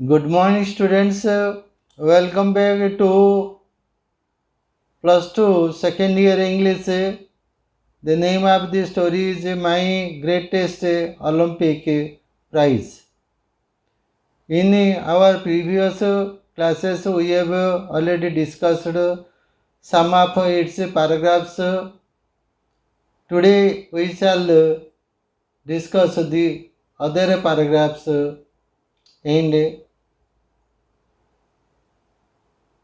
Good morning, students. Welcome back to plus two second year English. The name of the story is My Greatest Olympic Prize. In our previous classes, we have already discussed some of its paragraphs. Today, we shall discuss the other paragraphs and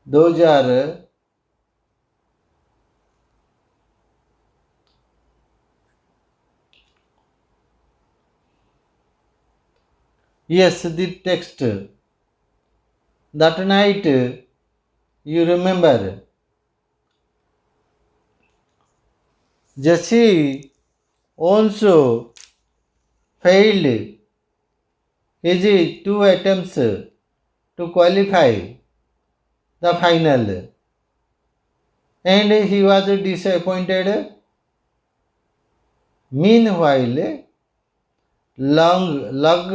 those are yes, the text. That night, you remember, Jesse also failed his two attempts to qualify the final, and he was disappointed. Meanwhile, Long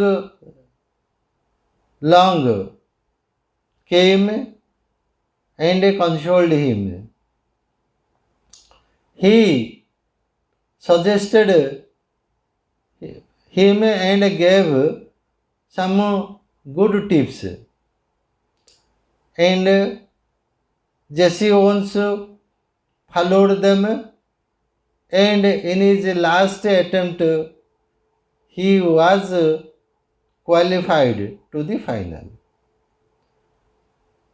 came and consoled him. He suggested him and gave some good tips. And Jesse Owens followed them, and in his last attempt, he was qualified to the final.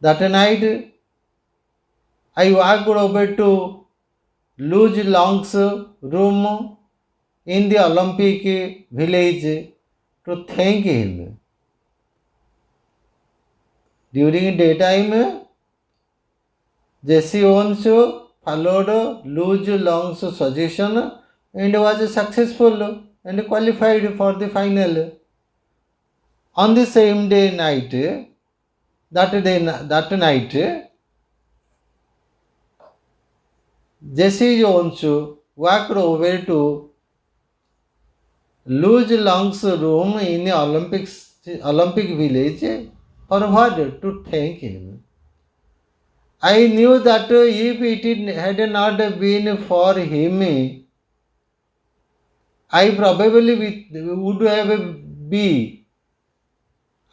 That night, I walked over to Luge Long's room in the Olympic village to thank him. During daytime, Jesse Owens followed Luge Long's suggestion and was successful and qualified for the final. On the same that night, Jesse Jones walked over to Luge Long's room in the Olympic village for what? To thank him. I knew that if it had not been for him, I probably would have be.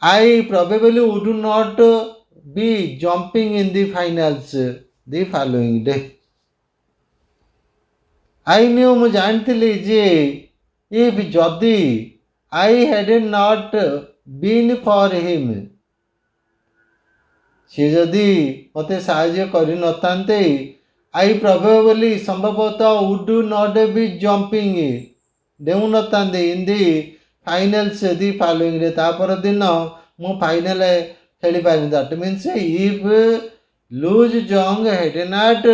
I probably would not be jumping in the finals the following day. I knew ମୁଁ ଜାଣିଥିଲି ଯେ if ଯଦି I had not been for him, ସେ ଯଦି ମୋତେ ସାହାଯ୍ୟ କରିନଥାନ୍ତେ, I probably ସମ୍ଭବତଃ would not be jumping ଡେଉଁନଥାନ୍ତି in the finals the following day. ତା ପରଦିନ ମୁଁ final ଖେଳିପାରିନି. That means if Luge Jong had not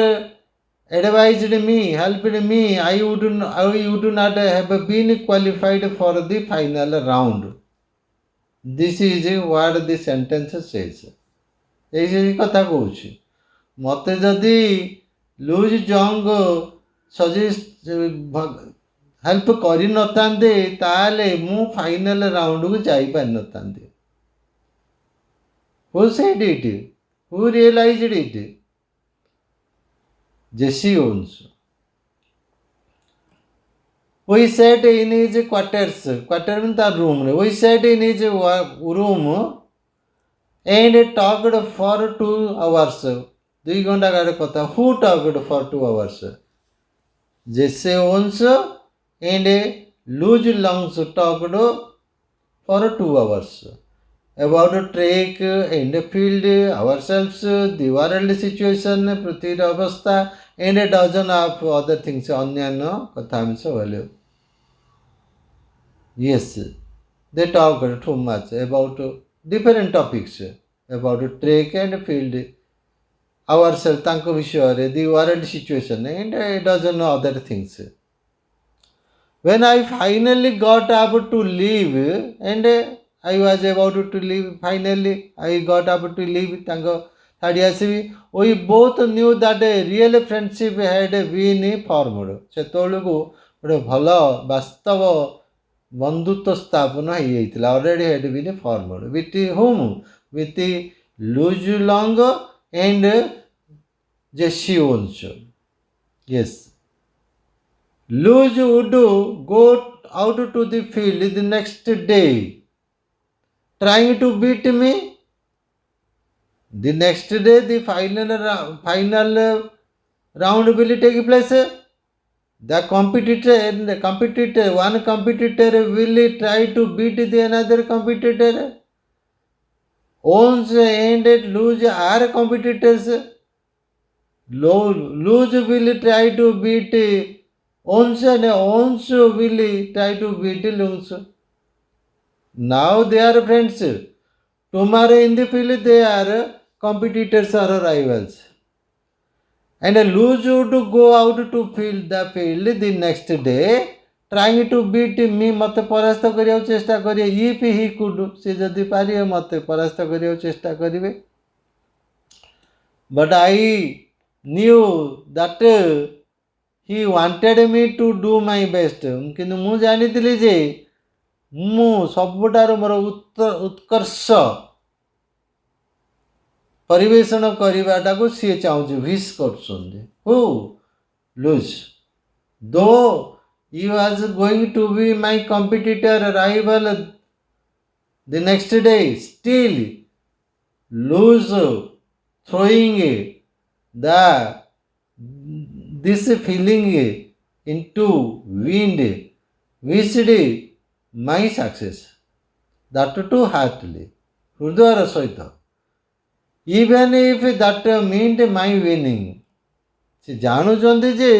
advised me, helped me, I would not have been qualified for the final round. This is what the sentence says. ଏଇ କଥା କହୁଛି. ମୋତେ ଯଦି lose ଜଙ୍ଗ help କରିନଥାନ୍ତେ ତାହେଲେ ମୁଁ final ରାଉଣ୍ଡକୁ ଯାଇପାରିନଥାନ୍ତି. Who said it? Who realized it? Jesse Owens. We sat in his quarters. Quarter means the room. We sat in his room and talked for 2 hours. 2 घंटा का कथा. Who talked for 2 hours? Jesse Owens and Luge Longs talked for 2 hours about track and field, ourselves, the world situation, पृथ्वी अवस्था, and a dozen of other things. अन्यान्य कथांश value. Yes, they talked too much about different topics, about track and field, ourselves, ତାଙ୍କ ବିଷୟରେ, the world situation, and a dozen other things. When I finally got up to leave, and I was about to leave, finally I got up to leave, ତାଙ୍କ ଛାଡ଼ି ଆସିବି. We both knew that a real friendship had been formed. ସେତେବେଳକୁ ଗୋଟେ ଭଲ ବାସ୍ତବ बंधुत्व स्थापन हो जाइतिला already had been formed with whom with Luz Long and Jesse also yes Luz would go out to the field the next day trying to beat me. The next day the final round will take place. The competitor one competitor will try to beat the another competitor. Owns and lose are competitors. Lose will try to beat owns and owns will try to beat lose. Now they are friends. Tomorrow in the field they are competitors or rivals. And a lose would go out to field the field the next day trying to beat me मत परास्त करिया चेष्टा करिए if he could से जदि पारिए मत परास्त करिया चेष्टा करिवे. But I knew that he wanted me to do my best. किंतु मु जानिथिली जे मु सबुठारु मोर उत्कर्ष परिवेषण करवाटा को सी चाहूँ विश कर who Luz though he was going to be my competitor rival the next day still Luz throwing the this feeling into wind wished my success that to heartly हृदय सहित even if that meant my winning. से जानुचंती जे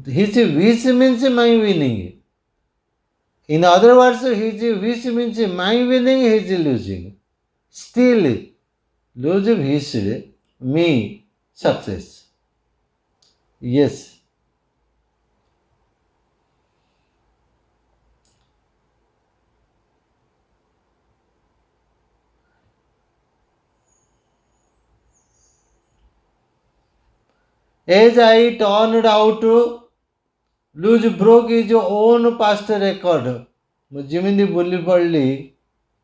his wish means my winning. In other words, his wish means my winning, he is losing. Still, lose wished me success. Yes. As I turned out, Luz broke his own past record. ମୁଁ ଯେମିତି ବୁଲି ପଡ଼ିଲି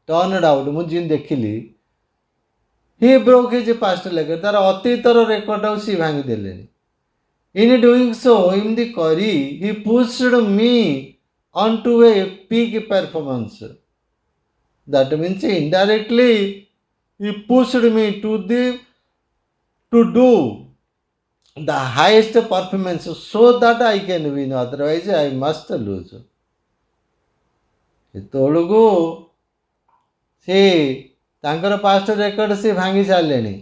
turned out ମୁଁ ଯେମିତି ଦେଖିଲି he broke his past record. ତାର ଅତୀତର ରେକର୍ଡଟାକୁ ସେ ଭାଙ୍ଗିଦେଲେଣି. In doing so, ଏମିତି କରି he pushed me onto a peak performance. That means indirectly he pushed me to do the highest performance so that I can win, otherwise I must lose. ସେତେବେଳକୁ ସେ ତାଙ୍କର past record ସେ ଭାଙ୍ଗି ସାରିଲେଣି.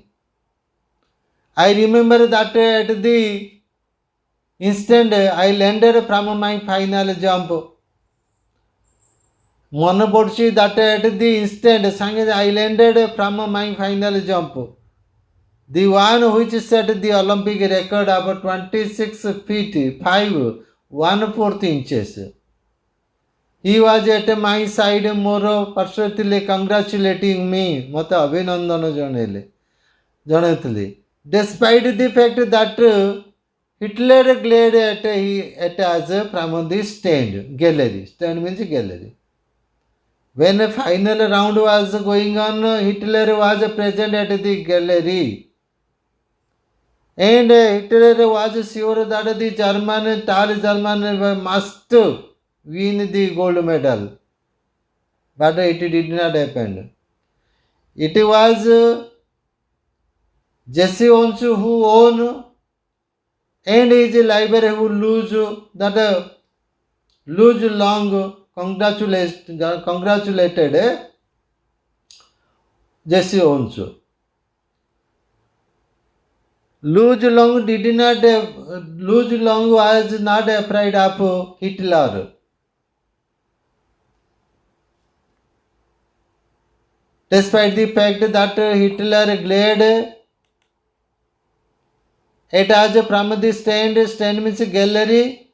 I remember that at the instant I landed from my final jump. ମନେ ପଡ଼ୁଛି that at the instant ସାଙ୍ଗେ I landed from my final jump. The one which set the Olympic record of 26 feet 5 1/4 inches. He was at my side more persuasively congratulating me. ମୋତେ ଅଭିନନ୍ଦନ ଜଣାଇଥିଲେ. Despite the fact that Hitler glared at us from the stand. Gallery. Stand means gallery. When a final round was going on, Hitler was present at the gallery. And Hitler was sure that the tall German must win the gold medal. But it did not happen. It was Jesse Owens who won and his library who lose long congratulated Jesse Owens. Luz Long was not afraid of Hitler. Despite the fact that Hitler glared at us from the stand means gallery,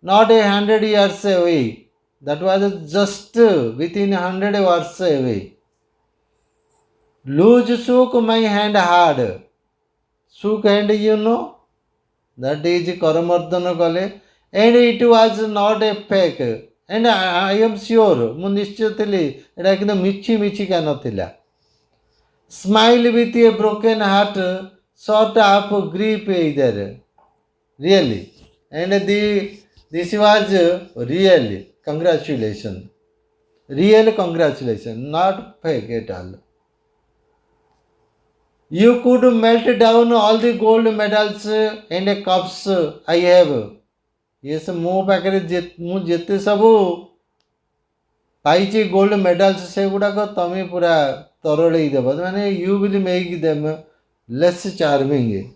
not 100 yards away. That was just within 100 yards away. Luz shook my hand hard. Shook hand, that is Karamardana kale, and it was not a fake. And I am sure मु निश्चित थी एटा कि मिछि मिछिका नथिला smile with a broken heart sort of grief either really and this was really congratulations not fake at all. You could melt down all the gold medals and cups I have. yes ମୋ ପାଖରେ ମୁଁ ଯେତେ ସବୁ ପାଇଛି gold medals ସେଗୁଡ଼ାକ ତମେ ପୁରା ତରଳେଇ ଦେବ ମାନେ you will make them less charming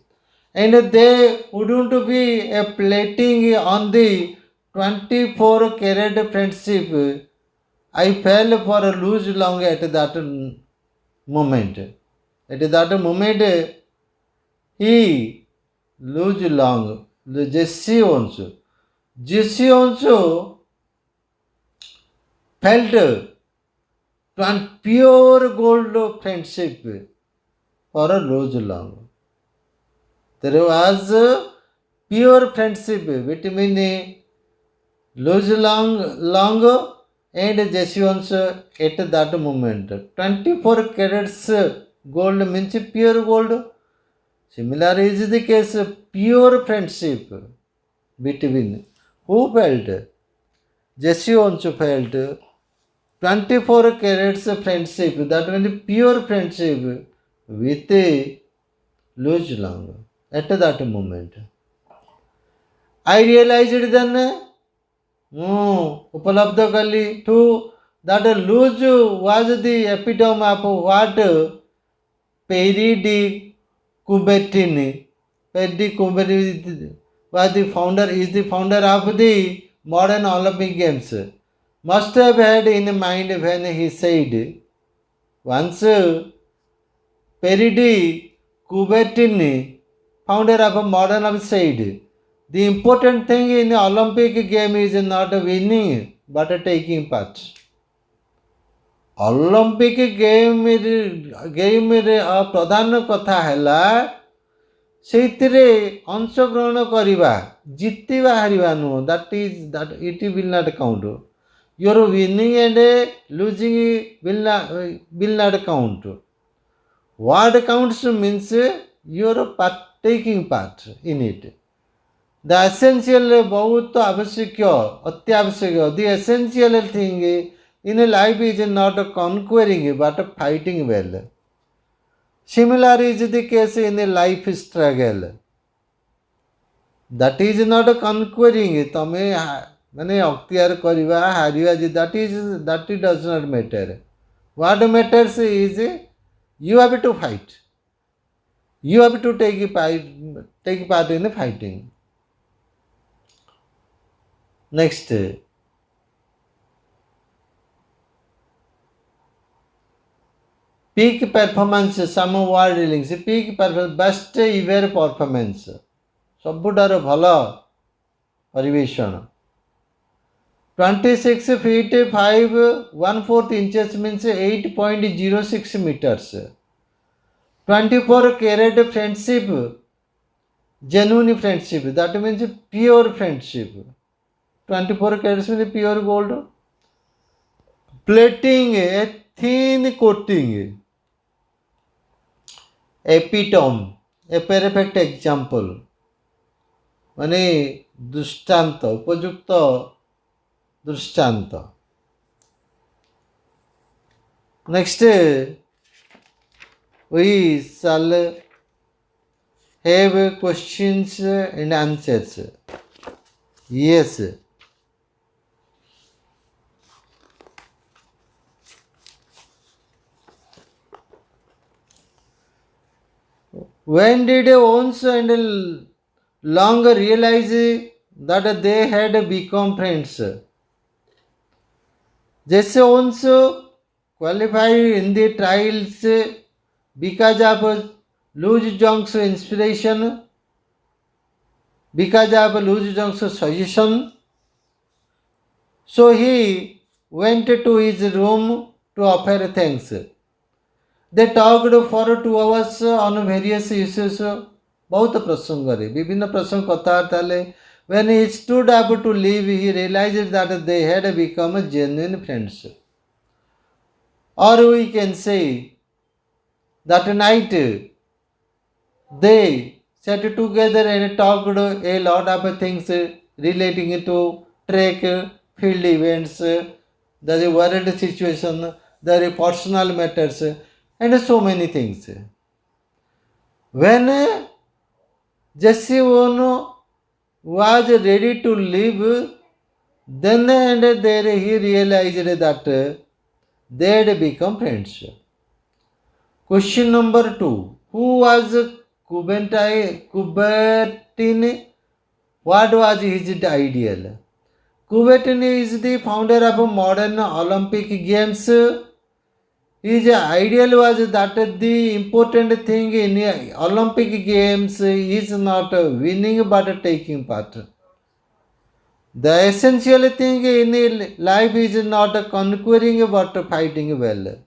and they wouldn't be a plating on the 24 carat friendship. I fell for a loose long at that moment. At that moment he loose long Jesse also felt pure gold friendship for a rose long. There was pure friendship between Rose long and Jesse also at that moment. 24 carats gold means pure gold. Similar is the case pure friendship between who felt Jesse also felt 24 carats friendship, that means pure friendship with a Rose long at that moment. I realized then उपलब्ध कली to that Luz was the epitome of what Perry de Coubertin was the founder of the modern Olympic Games. Must have had in mind when he said once Perry de Coubertin, founder of modern Olympic, said the important thing in the Olympic game is not winning but taking part. Olympic game प्रधान कथा है से अंशग्रहण करवा जितवा हारिबा नुह that it will not count. Your winning and losing will not count. What counts means your taking part in it. The essential बहुत आवश्यक अति आवश्यक the essential thing in life is not conquering but fighting well. Similar is the case in a life struggle. That is not conquering तमे माने अख्तियार करवा हारिवा that does not matter. What matters is you have to fight. You have to take part in fighting. Next, peak performance, some award links. Peak performance, best ever performance. सबुठार भल परिवेशन 26 feet 5 1/4 inches means 8.06 meters. 24 carat friendship, genuine friendship, that means pure friendship. 24 carats means pure gold. Plating, a thin coating. Epitome, a perfect example. माने दृष्टांत उपयुक्त दृष्टांत. Next, we shall have questions and answers. Yes. When did Owens and Long realize that they had become friends? Jesse Owens qualified in the trials because of Luz Jong's inspiration, because of Luz Jong's suggestion. So he went to his room to offer thanks. They talked for 2 hours on various issues. बहुत प्रसंग विभिन्न प्रसंग कथबार्ता When he stood up to leave, he realized that they had become genuine friends. Or we can say that night they sat together and talked a lot of things relating to trek, field events, the world situation, the personal matters, and so many things. When Jesse Ono was ready to leave, then and there he realized that they had become friends. Question number 2. Who was Kubertin? What was his ideal? Kubertin is the founder of modern Olympic Games. His ideal was that the important thing in Olympic Games is not winning but taking part. The essential thing in life is not conquering but fighting well.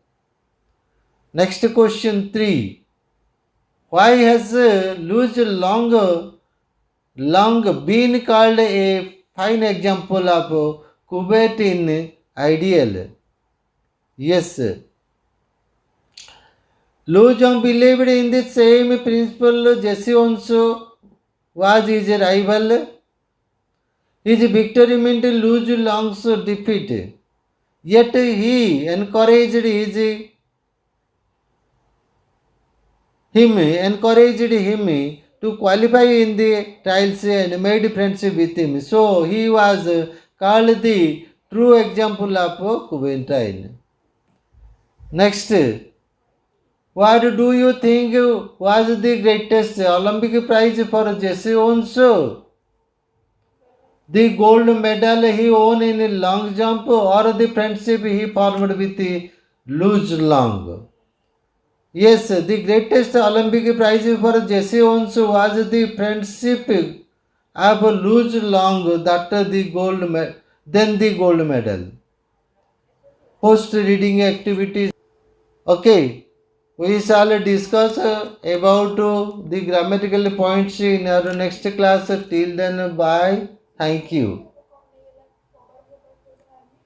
Next question 3. Why has luge long been called a fine example of Kubertin ideal? Yes. Lu Zhong believed in the same principle Jesse also was his rival. His victory meant Lu Zhong's defeat. Yet he encouraged him to qualify in the trials and made friendship with him. So he was called the true example of Kubertin. Next, what do you think was the greatest Olympic prize for Jesse Owens? The gold medal he won in long jump or the friendship he formed with Luge Long? Yes, the greatest Olympic prize for Jesse Owens was the friendship of Luge Long, that then the gold medal. Post reading activities. Okay, we shall discuss about the grammatical points in our next class. Till then, bye. Thank you.